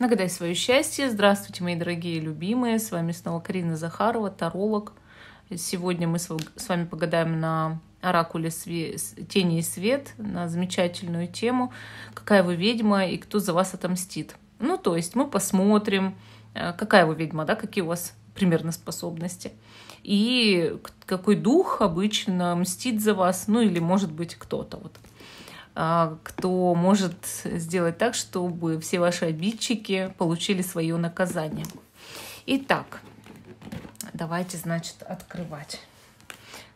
Нагадай свое счастье. Здравствуйте, мои дорогие любимые. С вами снова Карина Захарова, таролог. Сегодня мы с вами погадаем на оракуле «Тени и свет» на замечательную тему «Какая вы ведьма и кто за вас отомстит?». Ну, то есть мы посмотрим, какая вы ведьма, да, какие у вас примерно способности. И какой дух обычно мстит за вас, ну или может быть кто-то вот. Кто может сделать так, чтобы все ваши обидчики получили свое наказание. Итак, давайте, значит, открывать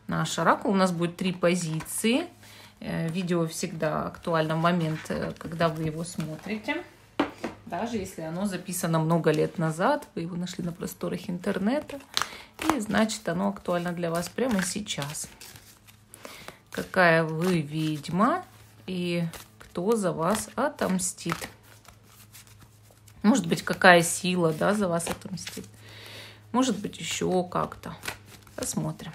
наш оракул. У нас будет 3 позиции. Видео всегда актуально в момент, когда вы его смотрите. Даже если оно записано много лет назад, вы его нашли на просторах интернета, и значит, оно актуально для вас прямо сейчас. Какая вы ведьма и кто за вас отомстит? Может быть, какая сила, да, за вас отомстит? Может быть, еще как-то. Посмотрим.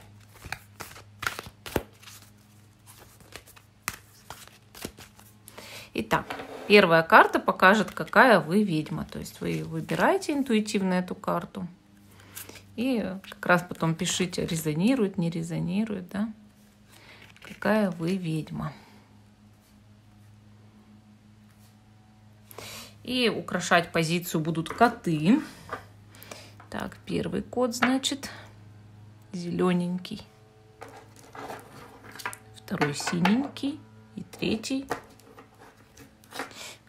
Итак, первая карта покажет, какая вы ведьма. То есть вы выбираете интуитивно эту карту. И как раз потом пишите, резонирует, не резонирует, да? Какая вы ведьма. И украшать позицию будут коты. Так, первый кот, значит, зелененький. Второй синенький. И третий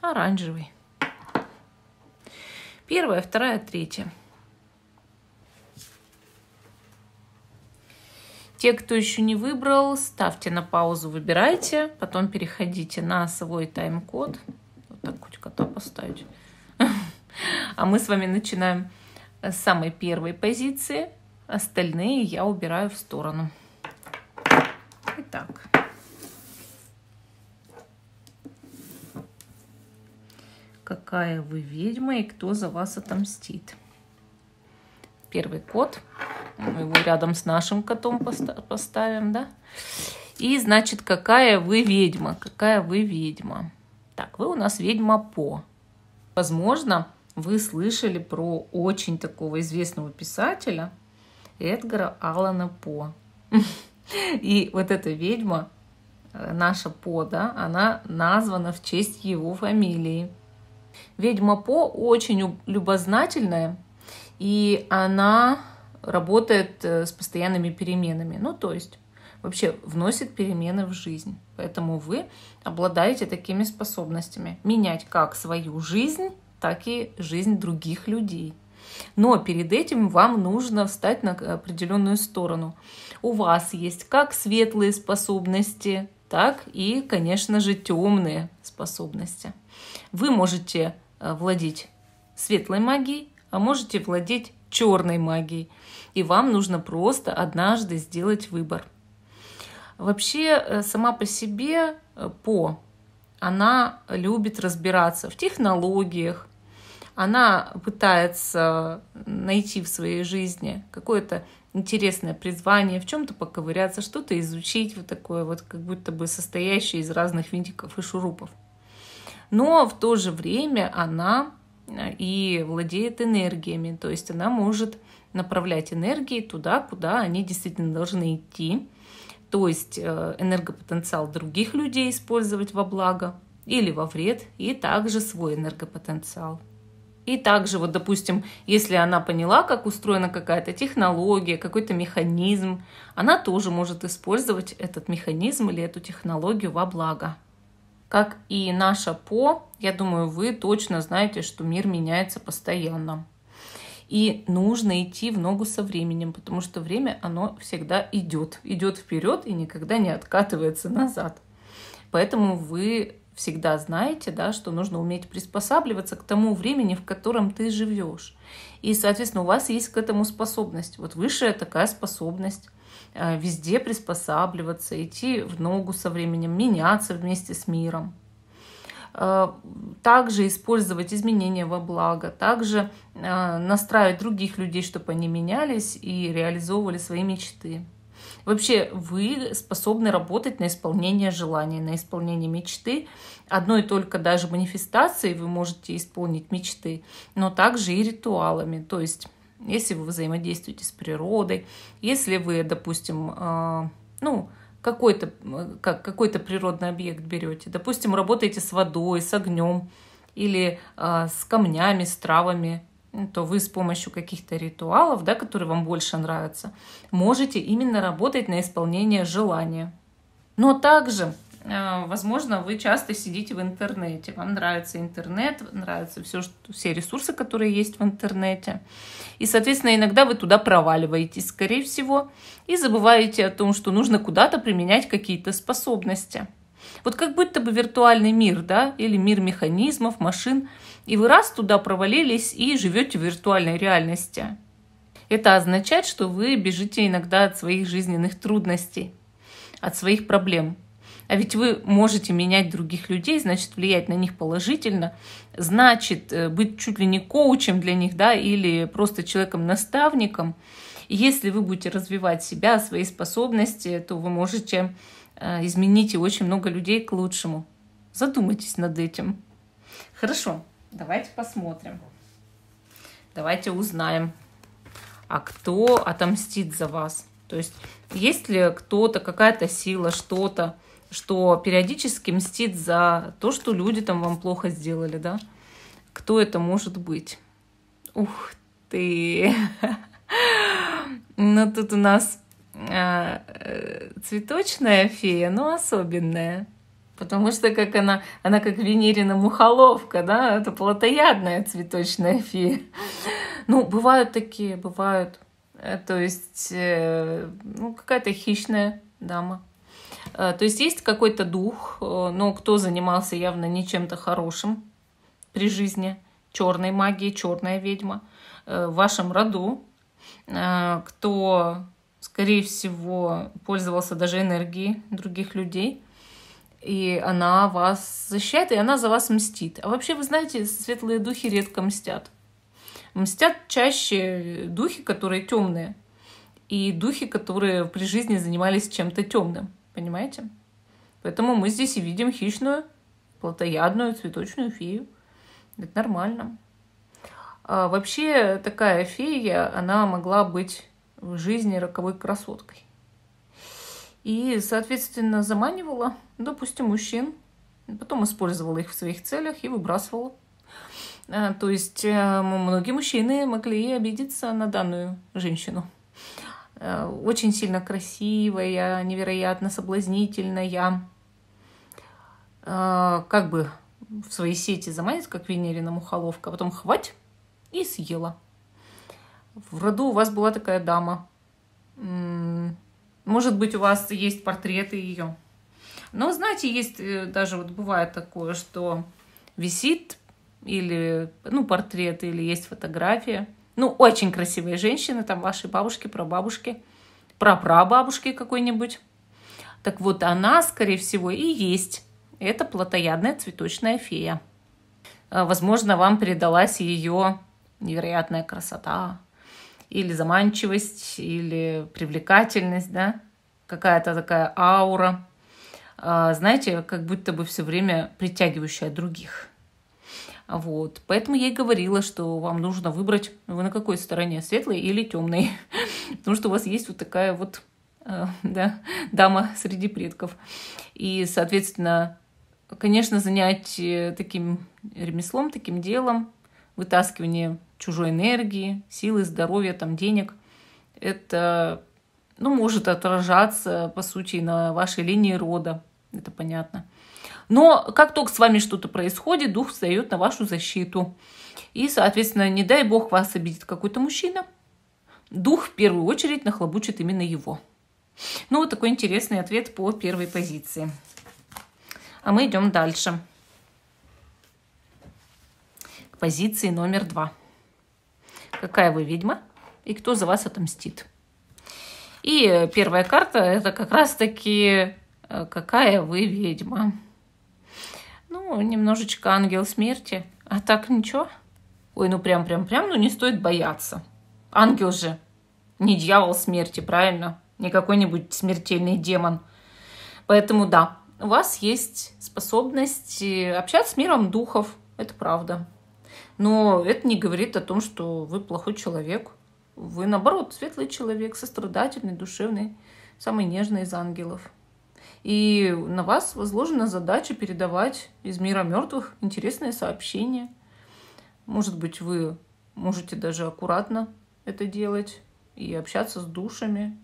оранжевый. Первая, вторая, третья. Те, кто еще не выбрал, ставьте на паузу, выбирайте. Потом переходите на свой тайм-код. Вот так хоть кота поставить. А мы с вами начинаем с самой первой позиции. Остальные я убираю в сторону. Итак. Какая вы ведьма и кто за вас отомстит? Первый кот. Мы его рядом с нашим котом поставим, да? И, значит, какая вы ведьма? Какая вы ведьма? Так, вы у нас ведьма По. Возможно, вы слышали про очень такого известного писателя Эдгара Аллана По. И вот эта ведьма, наша По, да, она названа в честь его фамилии. Ведьма По очень любознательная, и она работает с постоянными переменами. Ну, то есть вообще вносит перемены в жизнь. Поэтому вы обладаете такими способностями. Менять как свою жизнь, так и жизнь других людей. Но перед этим вам нужно встать на определенную сторону. У вас есть как светлые способности, так и, конечно же, темные способности. Вы можете владеть светлой магией, а можете владеть черной магией. И вам нужно просто однажды сделать выбор. Вообще, сама по себе По, она любит разбираться в технологиях, она пытается найти в своей жизни какое-то интересное призвание, в чем-то поковыряться, что-то изучить, вот такое вот, как будто бы состоящее из разных винтиков и шурупов. Но в то же время она и владеет энергиями, то есть она может направлять энергии туда, куда они действительно должны идти, то есть энергопотенциал других людей использовать во благо или во вред, и также свой энергопотенциал. И также, вот, допустим, если она поняла, как устроена какая-то технология, какой-то механизм, она тоже может использовать этот механизм или эту технологию во благо. Как и наша По, я думаю, вы точно знаете, что мир меняется постоянно. И нужно идти в ногу со временем, потому что время, оно всегда идет. Идет вперед и никогда не откатывается назад. Поэтому вы всегда знаете, да, что нужно уметь приспосабливаться к тому времени, в котором ты живешь. И, соответственно, у вас есть к этому способность. Вот высшая такая способность. Везде приспосабливаться, идти в ногу со временем, меняться вместе с миром. Также использовать изменения во благо, также настраивать других людей, чтобы они менялись и реализовывали свои мечты. Вообще, вы способны работать на исполнение желаний, на исполнение мечты. Одной только даже манифестацией вы можете исполнить мечты, но также и ритуалами. То есть, если вы взаимодействуете с природой, если вы, допустим, какой-то природный объект берете, допустим, работаете с водой, с огнем или с камнями, с травами, то вы с помощью каких-то ритуалов, да, которые вам больше нравятся, можете именно работать на исполнение желания. Но также, возможно, вы часто сидите в интернете, вам нравится интернет, нравятся все ресурсы, которые есть в интернете. И, соответственно, иногда вы туда проваливаетесь, скорее всего, и забываете о том, что нужно куда-то применять какие-то способности. Вот как будто бы виртуальный мир, да, или мир механизмов, машин, и вы раз туда провалились и живете в виртуальной реальности. Это означает, что вы бежите иногда от своих жизненных трудностей, от своих проблем. А ведь вы можете менять других людей, значит, влиять на них положительно, значит, быть чуть ли не коучем для них, да, или просто человеком-наставником. И если вы будете развивать себя, свои способности, то вы можете изменить и очень много людей к лучшему. Задумайтесь над этим. Хорошо, давайте посмотрим. Давайте узнаем, а кто отомстит за вас. То есть, есть ли кто-то, какая-то сила, что-то, что периодически мстит за то, что люди там вам плохо сделали, да? Кто это может быть? Ух ты! Ну, тут у нас цветочная фея, но особенная. Потому что как она как Венерина мухоловка, да? Это плотоядная цветочная фея. Ну, бывают такие, бывают. То есть, какая-то хищная дама. То есть, есть какой-то дух, но кто занимался явно не чем-то хорошим при жизни, черной магией, черная ведьма, в вашем роду, кто, скорее всего, пользовался даже энергией других людей, и она вас защищает, и она за вас мстит. А вообще, вы знаете, светлые духи редко мстят. Мстят чаще духи, которые темные, и духи, которые при жизни занимались чем-то темным. Понимаете? Поэтому мы здесь и видим хищную, плотоядную, цветочную фею. Это нормально. А вообще такая фея, она могла быть в жизни роковой красоткой. И, соответственно, заманивала, допустим, мужчин, потом использовала их в своих целях и выбрасывала. То есть многие мужчины могли обидеться на данную женщину. Очень сильно красивая, невероятно соблазнительная. Как бы в свои сети заманить, как Венерина мухоловка, а потом хвать и съела. В роду у вас была такая дама. Может быть, у вас есть портреты ее. Но, знаете, есть даже вот бывает такое, что висит или, портрет, или есть фотография. Очень красивые женщины, там вашей бабушки, прабабушки, прапрабабушки какой-нибудь. Так вот, она, скорее всего, и есть. Это плотоядная цветочная фея. Возможно, вам передалась ее невероятная красота, или заманчивость, или привлекательность, да? Какая-то такая аура. Знаете, как будто бы все время притягивающая других. Вот. Поэтому я и говорила, что вам нужно выбрать, вы на какой стороне, светлой или темной. Потому что у вас есть вот такая вот дама среди предков. И, соответственно, конечно, занять таким ремеслом, таким делом, вытаскивание чужой энергии, силы, здоровья, денег, это может отражаться, по сути, на вашей линии рода. Это понятно. Но как только с вами что-то происходит, дух встает на вашу защиту. И, соответственно, не дай бог вас обидит какой-то мужчина, дух в первую очередь нахлобучит именно его. Вот такой интересный ответ по первой позиции. А мы идем дальше. К позиции номер 2. Какая вы ведьма и кто за вас отомстит? И первая карта – это как раз-таки какая вы ведьма. Немножечко ангел смерти. А так ничего. Ой, прям, не стоит бояться. Ангел же не дьявол смерти, правильно? не какой-нибудь смертельный демон. Поэтому да, у вас есть способность общаться с миром духов, это правда. Но это не говорит о том, что вы плохой человек. Вы, наоборот, светлый человек, сострадательный, душевный, самый нежный из ангелов. И на вас возложена задача передавать из мира мертвых интересные сообщения. Может быть, вы можете даже аккуратно это делать и общаться с душами,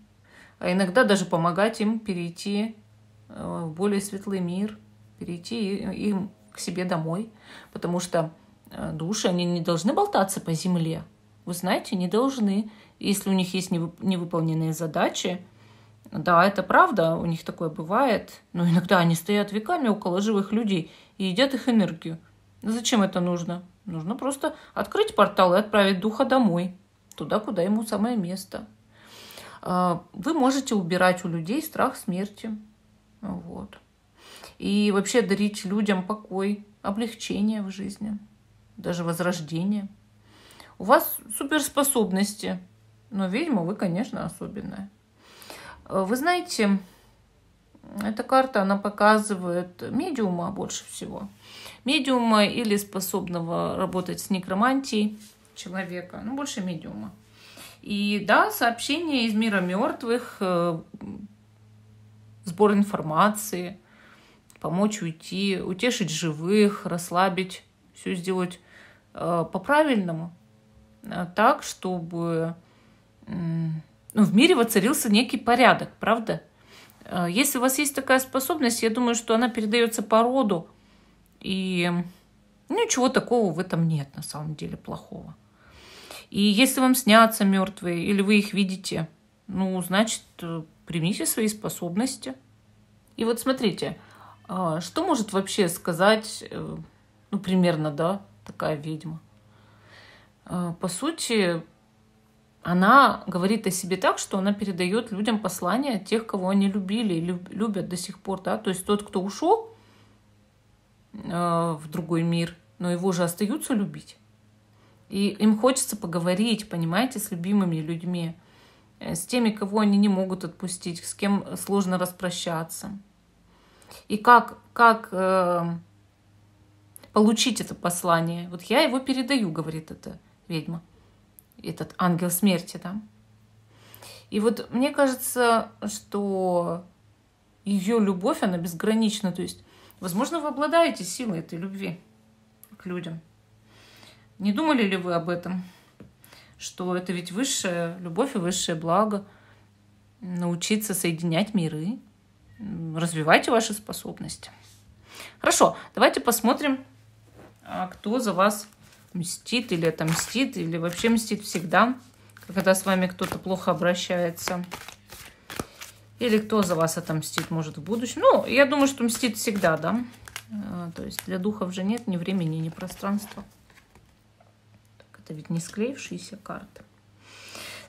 а иногда даже помогать им перейти в более светлый мир, перейти им к себе домой, потому что души, они не должны болтаться по земле. Вы знаете, не должны. Если у них есть невыполненные задачи, да, это правда, у них такое бывает, но иногда они стоят веками около живых людей и едят их энергию. Зачем это нужно? Нужно просто открыть портал и отправить духа домой, туда, куда ему самое место. Вы можете убирать у людей страх смерти. Вот. И вообще дарить людям покой, облегчение в жизни, даже возрождение. У вас суперспособности, но ведьма вы, конечно, особенная. Вы знаете, эта карта, она показывает медиума больше всего. Медиума или способного работать с некромантией человека, ну, больше медиума. И да, сообщения из мира мертвых, сбор информации, помочь уйти, утешить живых, расслабить, все сделать по-правильному, так, чтобы в мире воцарился некий порядок, правда? Если у вас есть такая способность, я думаю, что она передается по роду, и ничего такого в этом нет, на самом деле, плохого. И если вам снятся мертвые, или вы их видите, ну, значит, примите свои способности. И вот смотрите, что может вообще сказать, ну, примерно, да, такая ведьма? По сути, она говорит о себе так, что она передает людям послания тех, кого они любили и любят до сих пор, да. То есть тот, кто ушел в другой мир, но его же остаются любить. И им хочется поговорить, понимаете, с любимыми людьми, с теми, кого они не могут отпустить, с кем сложно распрощаться. И как получить это послание? Вот я его передаю, говорит эта ведьма, этот ангел смерти, да. И вот мне кажется, что ее любовь, она безгранична. То есть, возможно, вы обладаете силой этой любви к людям. Не думали ли вы об этом? Что это ведь высшая любовь и высшее благо. Научиться соединять миры. Развивайте ваши способности. Хорошо, давайте посмотрим, кто за вас мстит или отомстит, или вообще мстит всегда, когда с вами кто-то плохо обращается. Или кто за вас отомстит, может, в будущем. Ну, я думаю, что мстит всегда, да. То есть для духов же нет ни времени, ни пространства. Это ведь не склеившиеся карты.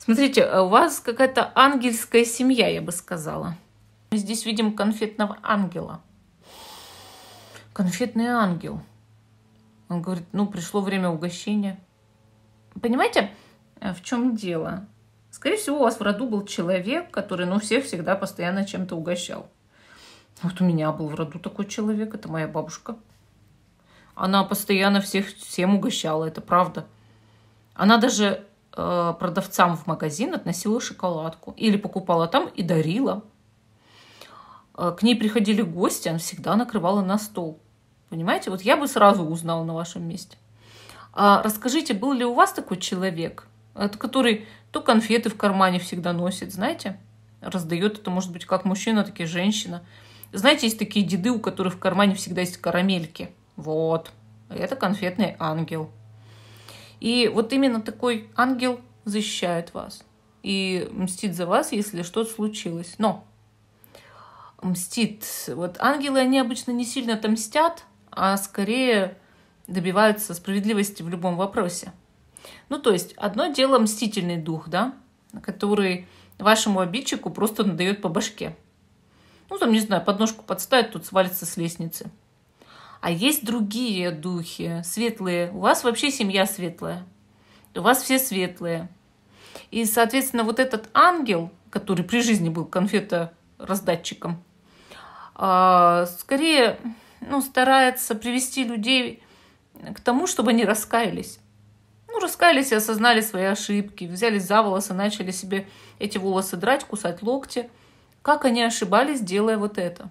Смотрите, у вас какая-то ангельская семья, я бы сказала. Мы здесь видим конфетного ангела. Конфетный ангел. Он говорит, ну, пришло время угощения. Понимаете, в чем дело? Скорее всего, у вас в роду был человек, который, ну, всех всегда постоянно чем-то угощал. Вот у меня был в роду такой человек, это моя бабушка. Она постоянно всем угощала, это правда. Она даже продавцам в магазин относила шоколадку. Или покупала там и дарила. К ней приходили гости, она всегда накрывала на стол. Понимаете? Вот я бы сразу узнала на вашем месте. А расскажите, был ли у вас такой человек, который то конфеты в кармане всегда носит, знаете? Раздает это, может быть, как мужчина, так и женщина. Знаете, есть такие деды, у которых в кармане всегда есть карамельки. Вот. Это конфетный ангел. И вот именно такой ангел защищает вас. И мстит за вас, если что-то случилось. Но мстит. Вот ангелы, они обычно не сильно мстят, а скорее добиваются справедливости в любом вопросе. Ну, то есть, одно дело мстительный дух, да, который вашему обидчику просто надает по башке. Ну, там, не знаю, подножку подставит, тут свалится с лестницы. А есть другие духи, светлые. У вас вообще семья светлая. У вас все светлые. И, соответственно, вот этот ангел, который при жизни был конфетораздатчиком, скорее старается привести людей к тому, чтобы они раскаялись. Раскаялись и осознали свои ошибки, взялись за волосы, начали себе эти волосы драть, кусать локти. Как они ошибались, делая вот это.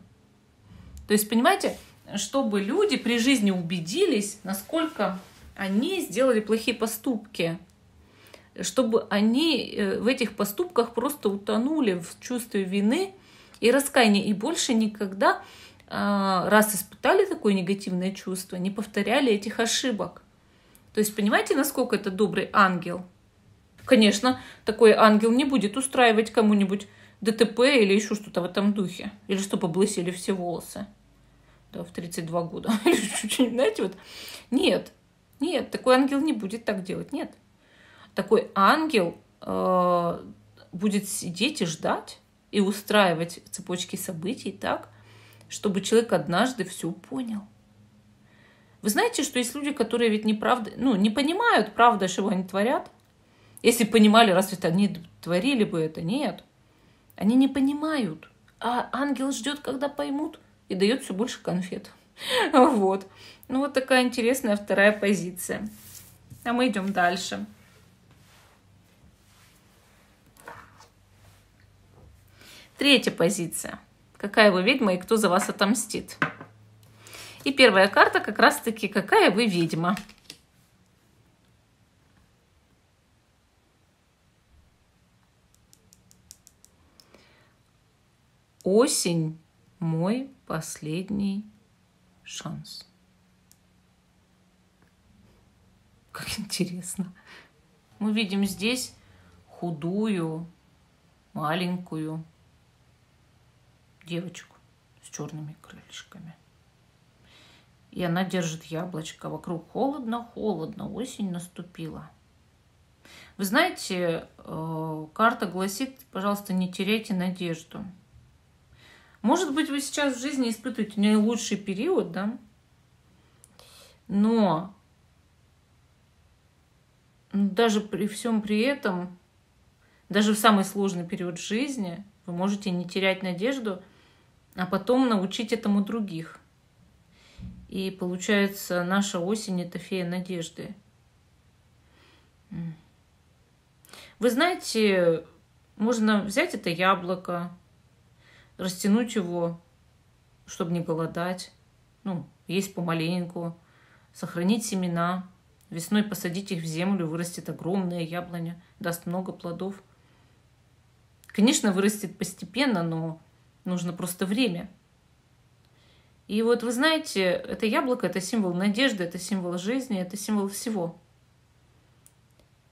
То есть, понимаете, чтобы люди при жизни убедились, насколько они сделали плохие поступки, чтобы они в этих поступках просто утонули в чувстве вины и раскаяния, и больше никогда, раз испытали такое негативное чувство, не повторяли этих ошибок. То есть, понимаете, насколько это добрый ангел? Конечно, такой ангел не будет устраивать кому-нибудь ДТП или еще что-то в этом духе. Или чтобы облысели все волосы. Да, в 32 года. Или что-нибудь, знаете, вот. Нет, такой ангел не будет так делать, нет. Такой ангел будет сидеть и ждать, и устраивать цепочки событий так, чтобы человек однажды все понял. Вы знаете, что есть люди, которые ведь не понимают, правда, чего они творят? Если понимали, разве они творили бы это? Нет. Они не понимают. А ангел ждет, когда поймут, и дает все больше конфет. Вот. Вот такая интересная вторая позиция. А мы идем дальше. Третья позиция. Какая вы ведьма и кто за вас отомстит? И первая карта как раз-таки «Какая вы ведьма?». Осень – мой последний шанс. Как интересно. Мы видим здесь худую, маленькую девочку с черными крылышками. И она держит яблочко. Вокруг холодно, осень наступила. Вы знаете, карта гласит, пожалуйста, не теряйте надежду. Может быть, вы сейчас в жизни испытываете не лучший период, да? Но даже при всем при этом, даже в самый сложный период жизни, вы можете не терять надежду, а потом научить этому других. И получается, наша осень – это фея надежды. Вы знаете, можно взять это яблоко, растянуть его, чтобы не голодать, есть помаленьку, сохранить семена, весной посадить их в землю, вырастет огромное яблоня, даст много плодов. Конечно, вырастет постепенно, но нужно просто время. И вот вы знаете, это яблоко – это символ надежды, это символ жизни, это символ всего.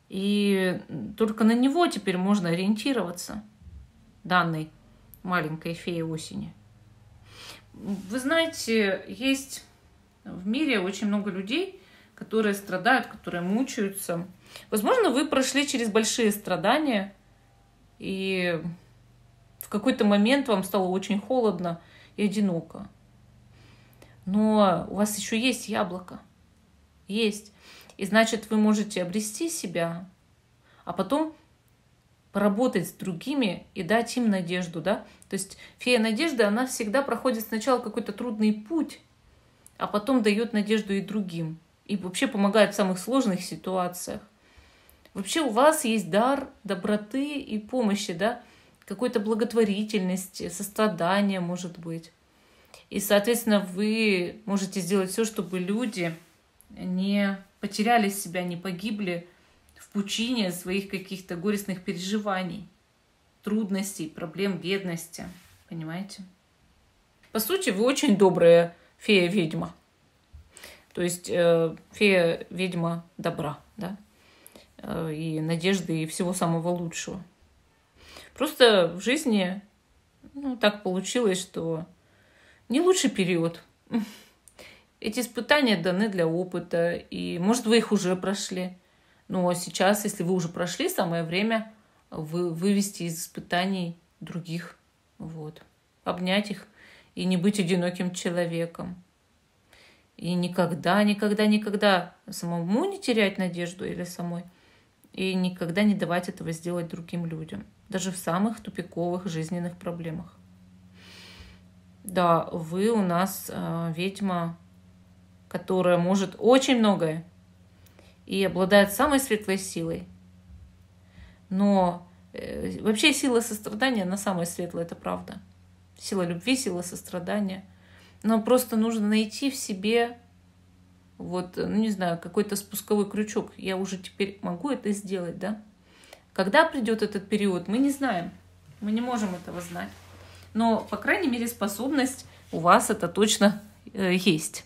И только на него теперь можно ориентироваться, данной маленькой феи осени. Вы знаете, есть в мире очень много людей, которые страдают, которые мучаются. Возможно, вы прошли через большие страдания, и в какой-то момент вам стало очень холодно и одиноко. Но у вас еще есть яблоко. Есть. И значит, вы можете обрести себя, а потом поработать с другими и дать им надежду, да? То есть фея надежды, она всегда проходит сначала какой-то трудный путь, а потом дает надежду и другим. И вообще помогает в самых сложных ситуациях. Вообще у вас есть дар доброты и помощи, да? Какой-то благотворительности, сострадания, может быть. И, соответственно, вы можете сделать все, чтобы люди не потеряли себя, не погибли в пучине своих каких-то горестных переживаний, трудностей, проблем, бедности. Понимаете? По сути, вы очень добрая фея-ведьма. То есть фея-ведьма добра, да? И надежды, и всего самого лучшего. Просто в жизни так получилось, что не лучший период. Эти испытания даны для опыта, и, может, вы их уже прошли. Но сейчас, если вы уже прошли, самое время вывести из испытаний других. Вот. Обнять их и не быть одиноким человеком. И никогда самому не терять надежду или самой. и никогда не давать этого сделать другим людям, даже в самых тупиковых жизненных проблемах. Да, вы у нас ведьма, которая может очень многое и обладает самой светлой силой. Но вообще сила сострадания, она самая светлая, это правда. Сила любви, сила сострадания. Но просто нужно найти в себе, вот, ну не знаю, какой-то спусковой крючок. Я уже теперь могу это сделать, да? Когда придет этот период, мы не знаем. Мы не можем этого знать. Но, по крайней мере, способность у вас это точно есть.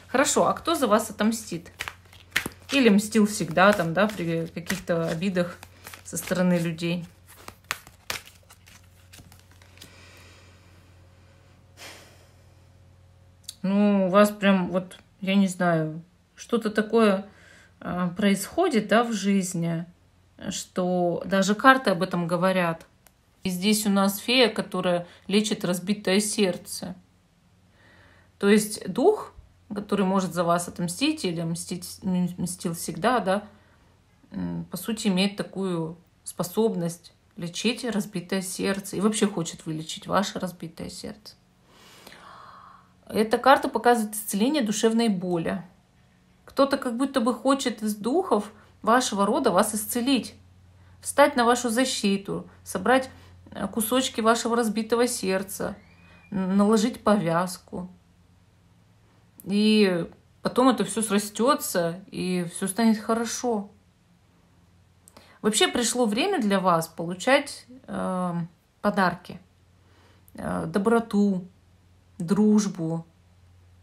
Хорошо, а кто за вас отомстит? Или мстил всегда, там, да, при каких-то обидах со стороны людей? Ну, у вас прям, вот, я не знаю, что-то такое происходит, да, в жизни, что даже карты об этом говорят. И здесь у нас фея, которая лечит разбитое сердце. То есть дух, который может за вас отомстить или мстил всегда, да, по сути, имеет такую способность лечить разбитое сердце и вообще хочет вылечить ваше разбитое сердце. Эта карта показывает исцеление душевной боли. Кто-то как будто бы хочет из духов вашего рода вас исцелить, встать на вашу защиту, собрать кусочки вашего разбитого сердца, наложить повязку. И потом это все срастется, и все станет хорошо. Вообще пришло время для вас получать подарки, доброту, дружбу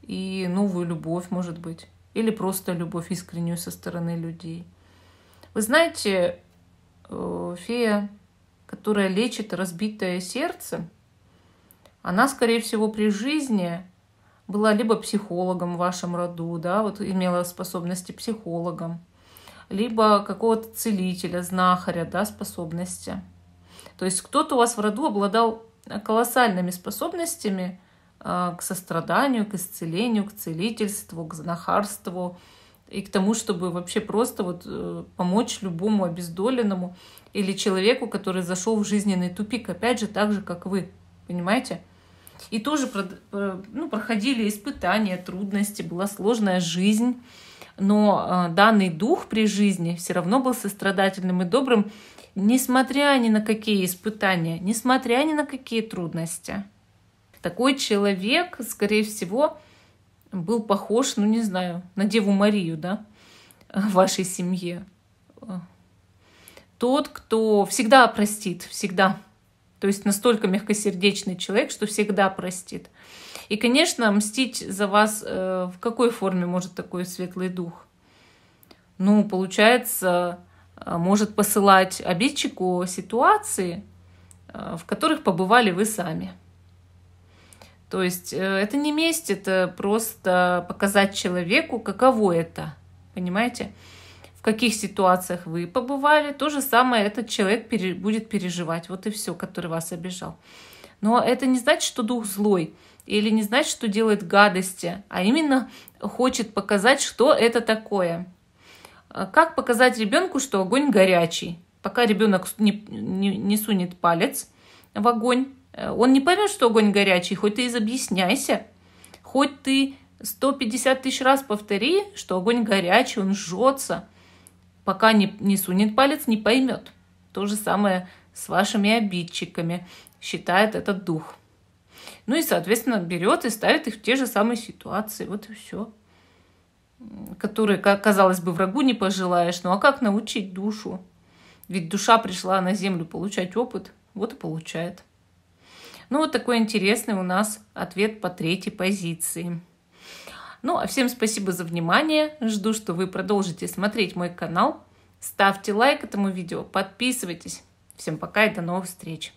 и новую любовь, может быть. Или просто любовь искреннюю со стороны людей. Вы знаете, фея, которая лечит разбитое сердце, она, скорее всего, при жизни была либо психологом в вашем роду, да, вот имела способности психологом, либо какого-то целителя, знахаря, да, способности. То есть кто-то у вас в роду обладал колоссальными способностями к состраданию, к исцелению, к целительству, к знахарству и к тому, чтобы вообще просто вот помочь любому обездоленному или человеку, который зашел в жизненный тупик, опять же, так же, как вы, понимаете? И тоже проходили испытания, трудности, была сложная жизнь, но данный дух при жизни все равно был сострадательным и добрым, несмотря ни на какие испытания, несмотря ни на какие трудности. Такой человек, скорее всего, был похож, ну не знаю, на Деву Марию, да, в вашей семье. Тот, кто всегда простит, всегда. То есть настолько мягкосердечный человек, что всегда простит. И, конечно, мстить за вас в какой форме может такой светлый дух? Ну, получается, может посылать обидчику ситуации, в которых побывали вы сами. То есть это не месть, это просто показать человеку, каково это. Понимаете? В каких ситуациях вы побывали, то же самое этот человек будет переживать. Вот и все, который вас обижал. Но это не значит, что дух злой, или не значит, что делает гадости, а именно хочет показать, что это такое. Как показать ребенку, что огонь горячий? Пока ребенок не сунет палец в огонь, он не поймет, что огонь горячий, хоть ты изобъясняйся, хоть ты 150 тысяч раз повтори, что огонь горячий, он жжется. Пока не сунет палец, не поймет. То же самое с вашими обидчиками, считает этот дух. Ну и, соответственно, берет и ставит их в те же самые ситуации. Вот и все. Которые, казалось бы, врагу не пожелаешь. Ну а как научить душу? Ведь душа пришла на землю получать опыт, вот и получает. Ну вот такой интересный у нас ответ по третьей позиции. Ну, а всем спасибо за внимание. Жду, что вы продолжите смотреть мой канал. Ставьте лайк этому видео, подписывайтесь. Всем пока и до новых встреч.